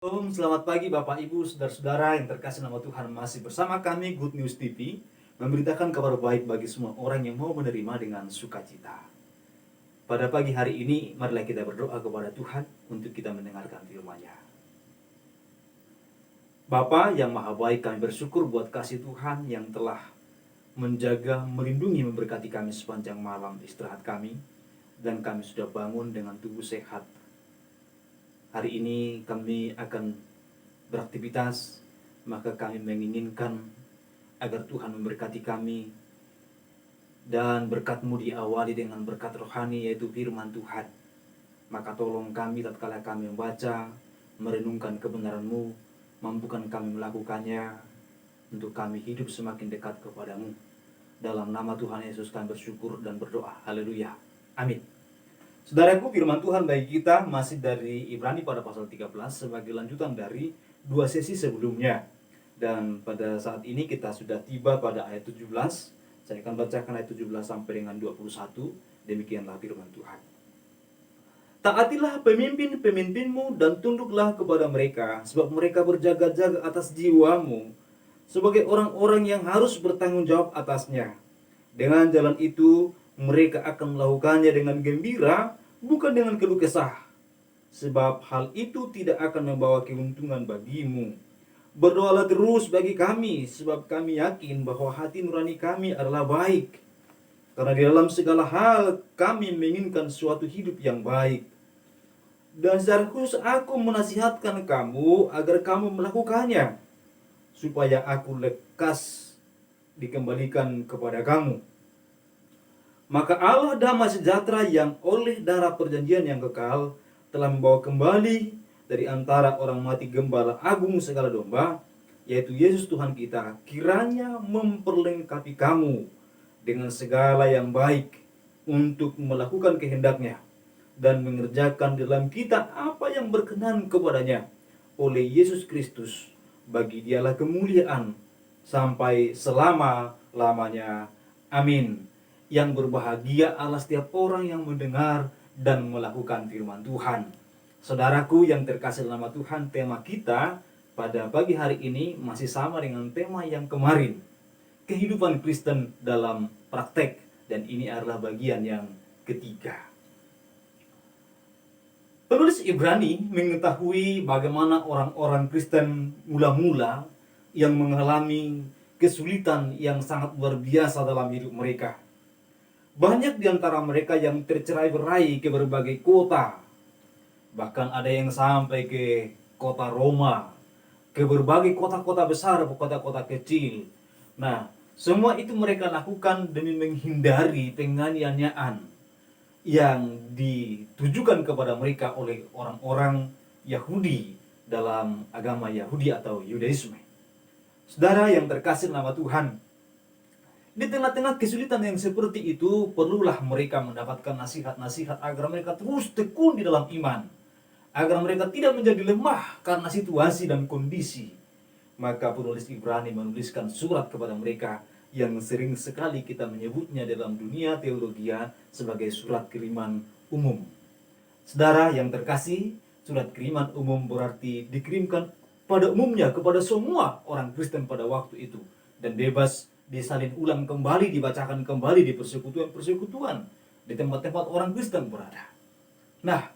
Selamat pagi Bapak Ibu, saudara-saudara yang terkasih nama Tuhan. Masih bersama kami Good News TV, memberitakan kabar baik bagi semua orang yang mau menerima dengan sukacita. Pada pagi hari ini, marilah kita berdoa kepada Tuhan untuk kita mendengarkan firman-Nya. Bapa yang maha baik, kami bersyukur buat kasih Tuhan yang telah menjaga, melindungi, memberkati kami sepanjang malam istirahat kami, dan kami sudah bangun dengan tubuh sehat. Hari ini kami akan beraktivitas, maka kami menginginkan agar Tuhan memberkati kami, dan berkat-Mu diawali dengan berkat rohani, yaitu firman Tuhan. Maka tolong kami tatkala kami membaca, merenungkan kebenaran-Mu, mampukan kami melakukannya, untuk kami hidup semakin dekat kepada-Mu. Dalam nama Tuhan Yesus kami bersyukur dan berdoa. Haleluya. Amin. Saudaraku, firman Tuhan bagi kita masih dari Ibrani pada pasal 13 sebagai lanjutan dari dua sesi sebelumnya. Dan pada saat ini kita sudah tiba pada ayat 17. Saya akan bacakan ayat 17 sampai dengan 21. Demikianlah firman Tuhan. Taatilah pemimpin-pemimpinmu dan tunduklah kepada mereka, sebab mereka berjaga-jaga atas jiwamu sebagai orang-orang yang harus bertanggung jawab atasnya. Dengan jalan itu mereka akan melakukannya dengan gembira, bukan dengan keluh kesah, sebab hal itu tidak akan membawa keuntungan bagimu. Berdoalah terus bagi kami, sebab kami yakin bahwa hati nurani kami adalah baik, karena di dalam segala hal kami menginginkan suatu hidup yang baik. Dan secara khusus aku menasihatkan kamu agar kamu melakukannya, supaya aku lekas dikembalikan kepada kamu. Maka Allah damai sejahtera yang oleh darah perjanjian yang kekal telah membawa kembali dari antara orang mati Gembala Agung segala domba, yaitu Yesus Tuhan kita, kiranya memperlengkapi kamu dengan segala yang baik untuk melakukan kehendak-Nya dan mengerjakan dalam kita apa yang berkenan kepada-Nya oleh Yesus Kristus. Bagi Dialah kemuliaan sampai selama-lamanya. Amin. Yang berbahagia adalah setiap orang yang mendengar dan melakukan firman Tuhan. Saudaraku yang terkasih dalam nama Tuhan, tema kita pada pagi hari ini masih sama dengan tema yang kemarin, kehidupan Kristen dalam praktek, dan ini adalah bagian yang ketiga. Penulis Ibrani mengetahui bagaimana orang-orang Kristen mula-mula yang mengalami kesulitan yang sangat luar biasa dalam hidup mereka. Banyak di antara mereka yang tercerai-berai ke berbagai kota. Bahkan ada yang sampai ke kota Roma, ke berbagai kota-kota besar, kota-kota kecil. Nah, semua itu mereka lakukan demi menghindari penganiayaan yang ditujukan kepada mereka oleh orang-orang Yahudi dalam agama Yahudi atau Yudaisme. Saudara yang terkasih nama Tuhan, di tengah-tengah kesulitan yang seperti itu, perlulah mereka mendapatkan nasihat-nasihat agar mereka terus tekun di dalam iman, agar mereka tidak menjadi lemah karena situasi dan kondisi. Maka penulis Ibrani menuliskan surat kepada mereka yang sering sekali kita menyebutnya dalam dunia teologi sebagai surat kiriman umum. Saudara yang terkasih, surat kiriman umum berarti dikirimkan pada umumnya kepada semua orang Kristen pada waktu itu, dan bebas disalin ulang kembali, dibacakan kembali di persekutuan-persekutuan, di tempat-tempat orang Kristen berada. Nah,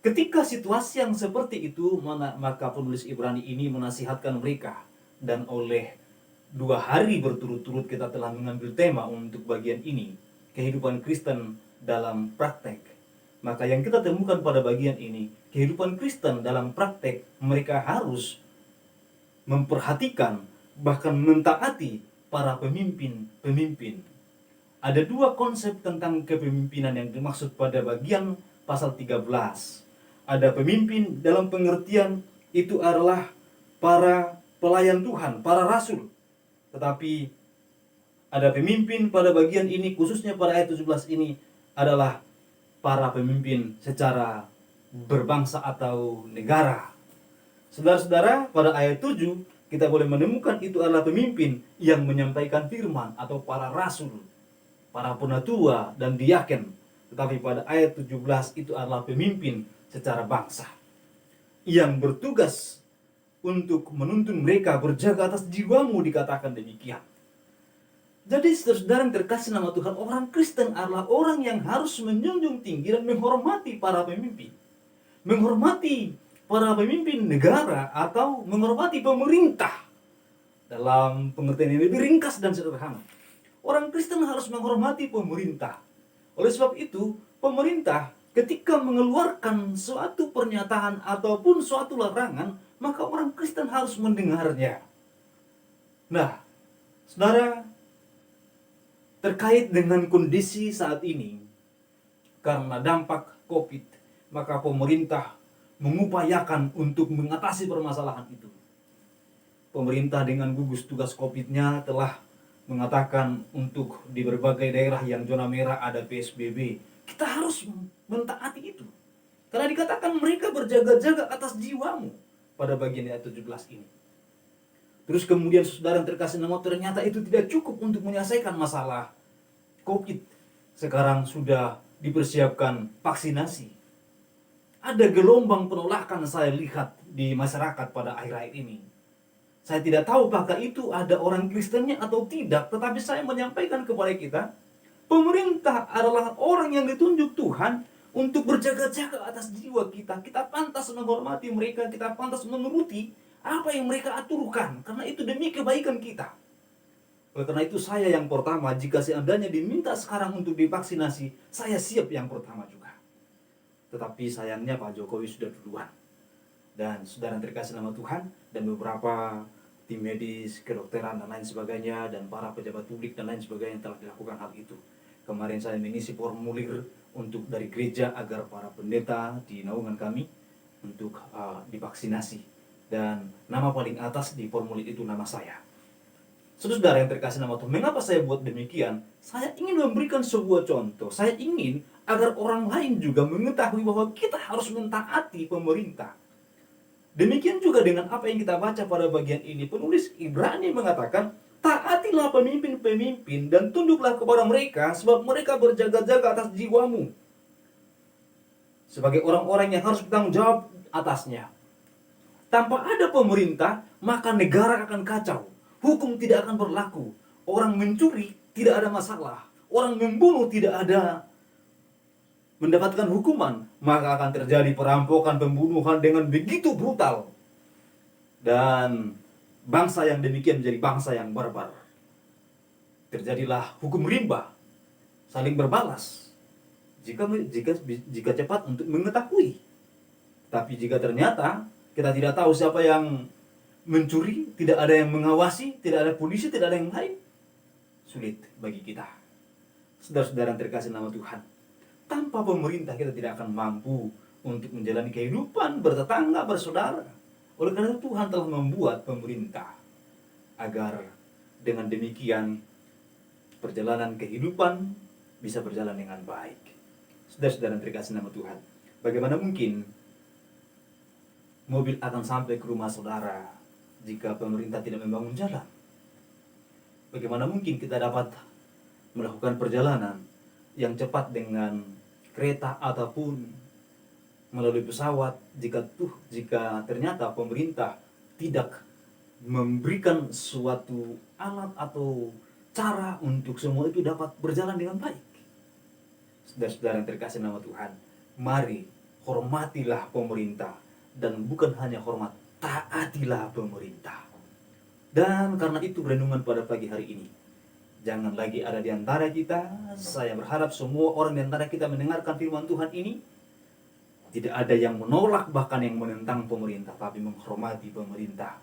ketika situasi yang seperti itu, maka penulis Ibrani ini menasihatkan mereka, dan oleh 2 hari berturut-turut kita telah mengambil tema untuk bagian ini, kehidupan Kristen dalam praktek. Maka yang kita temukan pada bagian ini, kehidupan Kristen dalam praktek, mereka harus memperhatikan, bahkan mentaati para pemimpin-pemimpin. Ada 2 konsep tentang kepemimpinan yang dimaksud pada bagian pasal 13. Ada pemimpin dalam pengertian itu adalah para pelayan Tuhan, para rasul. Tetapi ada pemimpin pada bagian ini, khususnya pada ayat 17 ini, adalah para pemimpin secara berbangsa atau negara. Saudara-saudara, pada ayat 7 kita boleh menemukan itu adalah pemimpin yang menyampaikan firman atau para rasul, para penatua dan diaken. Tetapi pada ayat 17 itu adalah pemimpin secara bangsa. yang bertugas untuk menuntun mereka berjaga atas jiwamu, dikatakan demikian. Jadi saudara yang terkasih nama Tuhan, orang Kristen adalah orang yang harus menjunjung tinggi dan menghormati para pemimpin. Menghormati para pemimpin negara atau menghormati pemerintah. Dalam pengertian yang lebih ringkas dan sederhana, orang Kristen harus menghormati pemerintah. Oleh sebab itu, pemerintah ketika mengeluarkan suatu pernyataan ataupun suatu larangan, maka orang Kristen harus mendengarnya. Nah, saudara, terkait dengan kondisi saat ini, karena dampak COVID, maka pemerintah mengupayakan untuk mengatasi permasalahan itu. Pemerintah dengan gugus tugas COVID-nya telah mengatakan untuk di berbagai daerah yang zona merah ada PSBB. Kita harus mentaati itu. Karena dikatakan mereka berjaga-jaga atas jiwamu pada bagian ayat 17 ini. Terus kemudian saudara yang terkasih nama, ternyata itu tidak cukup untuk menyelesaikan masalah COVID. Sekarang sudah dipersiapkan vaksinasi. Ada gelombang penolakan saya lihat di masyarakat pada akhir-akhir ini. Saya tidak tahu apakah itu ada orang Kristennya atau tidak, tetapi saya menyampaikan kepada kita, pemerintah adalah orang yang ditunjuk Tuhan untuk berjaga-jaga atas jiwa kita. Kita pantas menghormati mereka, kita pantas menuruti apa yang mereka aturkan, karena itu demi kebaikan kita. Oleh karena itu saya yang pertama, jika seandainya diminta sekarang untuk divaksinasi, saya siap yang pertama juga. Tetapi sayangnya Pak Jokowi sudah duluan. Dan saudara yang terkasih nama Tuhan, dan beberapa tim medis, kedokteran dan lain sebagainya, dan para pejabat publik dan lain sebagainya telah dilakukan hal itu. Kemarin saya mengisi formulir untuk dari gereja agar para pendeta di naungan kami untuk divaksinasi. Dan nama paling atas di formulir itu nama saya. Saudara yang terkasih nama Tuhan, mengapa saya buat demikian? Saya ingin memberikan sebuah contoh. Saya ingin agar orang lain juga mengetahui bahwa kita harus mentaati pemerintah. Demikian juga dengan apa yang kita baca pada bagian ini. Penulis Ibrani mengatakan, taatilah pemimpin-pemimpin dan tunduklah kepada mereka, sebab mereka berjaga-jaga atas jiwamu. Sebagai orang-orang yang harus bertanggung jawab atasnya. Tanpa ada pemerintah, maka negara akan kacau. Hukum tidak akan berlaku. Orang mencuri tidak ada masalah. Orang membunuh tidak ada mendapatkan hukuman, maka akan terjadi perampokan, pembunuhan dengan begitu brutal. Dan bangsa yang demikian menjadi bangsa yang barbar. Terjadilah hukum rimba, saling berbalas. Jika cepat untuk mengetahui. Tapi jika ternyata kita tidak tahu siapa yang mencuri, tidak ada yang mengawasi, tidak ada polisi, tidak ada yang lain, sulit bagi kita. Saudara-saudara yang terkasih nama Tuhan, tanpa pemerintah kita tidak akan mampu untuk menjalani kehidupan bertetangga, bersaudara. Oleh karena itu Tuhan telah membuat pemerintah agar dengan demikian perjalanan kehidupan bisa berjalan dengan baik. Saudara-saudara yang terkasih nama Tuhan, bagaimana mungkin mobil akan sampai ke rumah saudara jika pemerintah tidak membangun jalan? Bagaimana mungkin kita dapat melakukan perjalanan yang cepat dengan kereta ataupun melalui pesawat jika ternyata pemerintah tidak memberikan suatu alat atau cara untuk semua itu dapat berjalan dengan baik? Saudara-saudara yang terkasih nama Tuhan, mari hormatilah pemerintah, dan bukan hanya hormat, taatilah pemerintah. Dan karena itu renungan pada pagi hari ini, jangan lagi ada di antara kita. Saya berharap semua orang di antara kita mendengarkan firman Tuhan ini, tidak ada yang menolak bahkan yang menentang pemerintah, tapi menghormati pemerintah.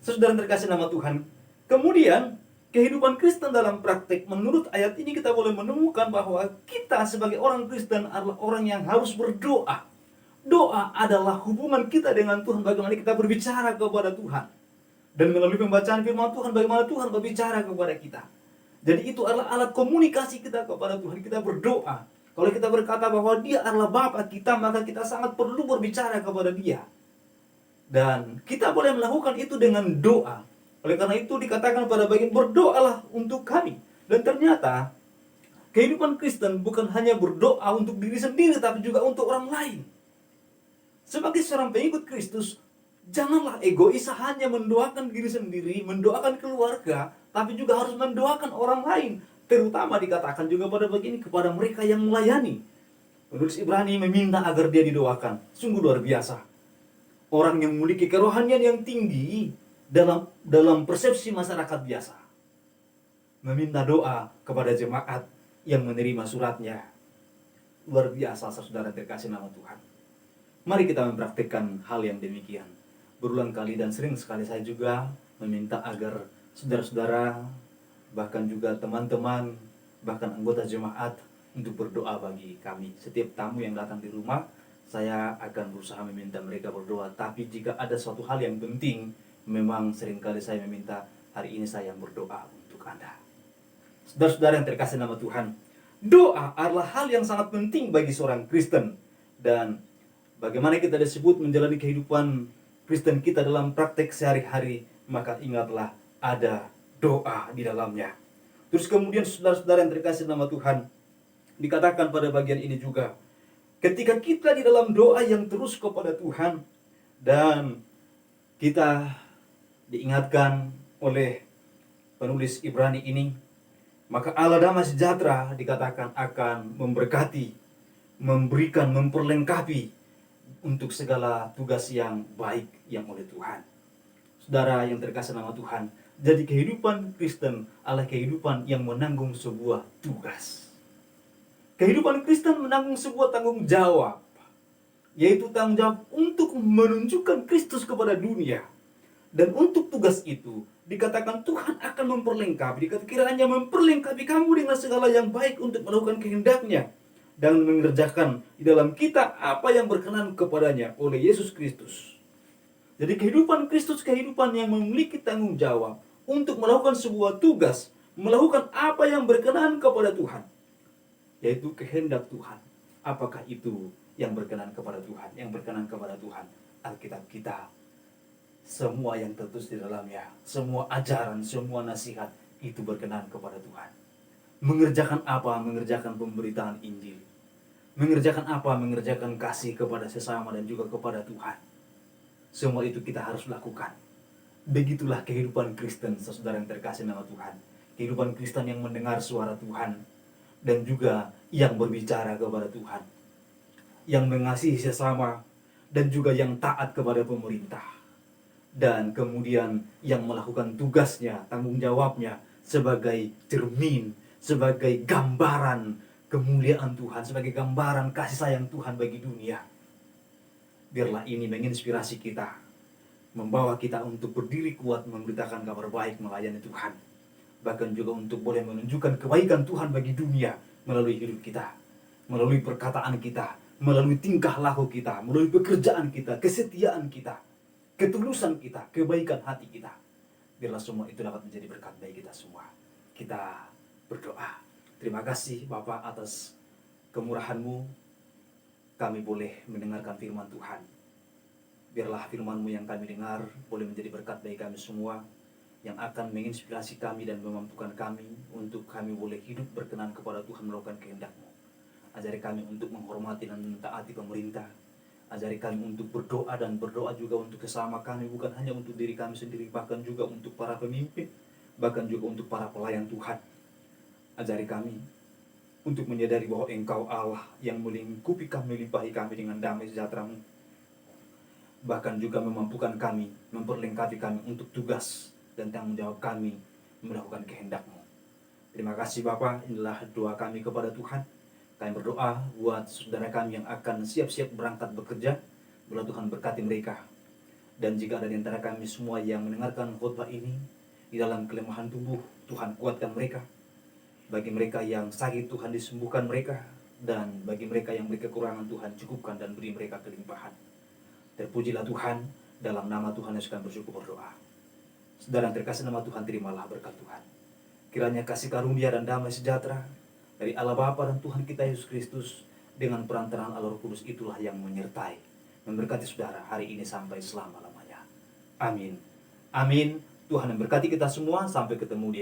Saudara yang terkasih nama Tuhan, kemudian kehidupan Kristen dalam praktek, menurut ayat ini kita boleh menemukan bahwa kita sebagai orang Kristen adalah orang yang harus berdoa. Doa adalah hubungan kita dengan Tuhan, bagaimana kita berbicara kepada Tuhan. Dan melalui pembacaan firman Tuhan, bagaimana Tuhan berbicara kepada kita. Jadi itu adalah alat komunikasi kita kepada Tuhan. Kita berdoa. Kalau kita berkata bahwa Dia adalah Bapa kita, maka kita sangat perlu berbicara kepada Dia. Dan kita boleh melakukan itu dengan doa. Oleh karena itu dikatakan pada bagian, berdoalah untuk kami. Dan ternyata kehidupan Kristen bukan hanya berdoa untuk diri sendiri, tapi juga untuk orang lain. Sebagai seorang pengikut Kristus, janganlah egois hanya mendoakan diri sendiri, mendoakan keluarga, tapi juga harus mendoakan orang lain. Terutama dikatakan juga pada bagian ini kepada mereka yang melayani. Penulis Ibrani meminta agar dia didoakan. Sungguh luar biasa. Orang yang memiliki kerohanian yang tinggi dalam persepsi masyarakat biasa meminta doa kepada jemaat yang menerima suratnya. Luar biasa, saudara terkasih nama Tuhan. Mari kita mempraktikkan hal yang demikian. Berulang kali dan sering sekali saya juga meminta agar saudara-saudara, bahkan juga teman-teman, bahkan anggota jemaat untuk berdoa bagi kami. Setiap tamu yang datang di rumah, saya akan berusaha meminta mereka berdoa. Tapi jika ada suatu hal yang penting, memang seringkali saya meminta, hari ini saya yang berdoa untuk Anda. Saudara-saudara yang terkasih nama Tuhan, doa adalah hal yang sangat penting bagi seorang Kristen. Dan bagaimana kita disebut menjalani kehidupan Kristen kita dalam praktek sehari-hari, maka ingatlah ada doa di dalamnya. Terus kemudian saudara-saudara yang terkasih nama Tuhan, dikatakan pada bagian ini juga, ketika kita di dalam doa yang terus kepada Tuhan, dan kita diingatkan oleh penulis Ibrani ini, maka Allah damai sejahtera dikatakan akan memberkati, memberikan, memperlengkapi untuk segala tugas yang baik yang oleh Tuhan. Saudara yang terkasih nama Tuhan, jadi kehidupan Kristen adalah kehidupan yang menanggung sebuah tugas. Kehidupan Kristen menanggung sebuah tanggung jawab, yaitu tanggung jawab untuk menunjukkan Kristus kepada dunia. Dan untuk tugas itu dikatakan Tuhan akan memperlengkapi, dikatakan kiranya memperlengkapi kamu dengan segala yang baik untuk melakukan kehendak-Nya dan mengerjakan di dalam kita apa yang berkenan kepadanya oleh Yesus Kristus. Jadi kehidupan Kristus kehidupan yang memiliki tanggung jawab untuk melakukan sebuah tugas, melakukan apa yang berkenan kepada Tuhan, yaitu kehendak Tuhan. Apakah itu yang berkenan kepada Tuhan? Yang berkenan kepada Tuhan, Alkitab kita, semua yang tertulis di dalamnya, semua ajaran, semua nasihat itu berkenan kepada Tuhan. Mengerjakan apa? Mengerjakan pemberitaan Injil. Mengerjakan apa? Mengerjakan kasih kepada sesama dan juga kepada Tuhan. Semua itu kita harus lakukan. Begitulah kehidupan Kristen, saudara yang terkasih nama Tuhan. Kehidupan Kristen yang mendengar suara Tuhan dan juga yang berbicara kepada Tuhan, yang mengasihi sesama dan juga yang taat kepada pemerintah. Dan kemudian yang melakukan tugasnya, tanggung jawabnya sebagai cermin, sebagai gambaran kemuliaan Tuhan, sebagai gambaran kasih sayang Tuhan bagi dunia. Biarlah ini menginspirasi kita, membawa kita untuk berdiri kuat memberitakan kabar baik melayani Tuhan. Bahkan juga untuk boleh menunjukkan kebaikan Tuhan bagi dunia melalui hidup kita, melalui perkataan kita, melalui tingkah laku kita, melalui pekerjaan kita, kesetiaan kita, ketulusan kita, kebaikan hati kita. Biarlah semua itu dapat menjadi berkat bagi kita semua. Kita berdoa. Terima kasih Bapa atas kemurahan-Mu. Kami boleh mendengarkan firman Tuhan. Biarlah firman-Mu yang kami dengar boleh menjadi berkat bagi kami semua, yang akan menginspirasi kami dan memampukan kami untuk kami boleh hidup berkenan kepada Tuhan melakukan kehendak-Mu. Ajari kami untuk menghormati dan mentaati pemerintah. Ajari kami untuk berdoa dan berdoa juga untuk sesama kami, bukan hanya untuk diri kami sendiri, bahkan juga untuk para pemimpin, bahkan juga untuk para pelayan Tuhan. Ajari kami untuk menyadari bahwa Engkau Allah yang melingkupi kami, melimpahi kami dengan damai sejahtera-Mu. Bahkan juga memampukan kami, memperlengkapi kami untuk tugas dan tanggung jawab kami melakukan kehendak-Mu. Terima kasih Bapa, inilah doa kami kepada Tuhan. Kami berdoa buat saudara kami yang akan siap-siap berangkat bekerja. Bila Tuhan berkati mereka. Dan jika ada di antara kami semua yang mendengarkan khotbah ini di dalam kelemahan tubuh, Tuhan kuatkan mereka. Bagi mereka yang sakit, Tuhan disembuhkan mereka. Dan bagi mereka yang berkekurangan, Tuhan cukupkan dan beri mereka kelimpahan. Terpujilah Tuhan, dalam nama Tuhan Yesus kami bersyukur berdoa. Saudara yang terkasih nama Tuhan, terimalah berkat Tuhan. Kiranya kasih karunia dan damai sejahtera dari Allah Bapa dan Tuhan kita Yesus Kristus dengan perantaraan Allah Roh Kudus itulah yang menyertai, memberkati saudara hari ini sampai selama-lamanya. Amin. Amin. Tuhan memberkati kita semua. Sampai ketemu di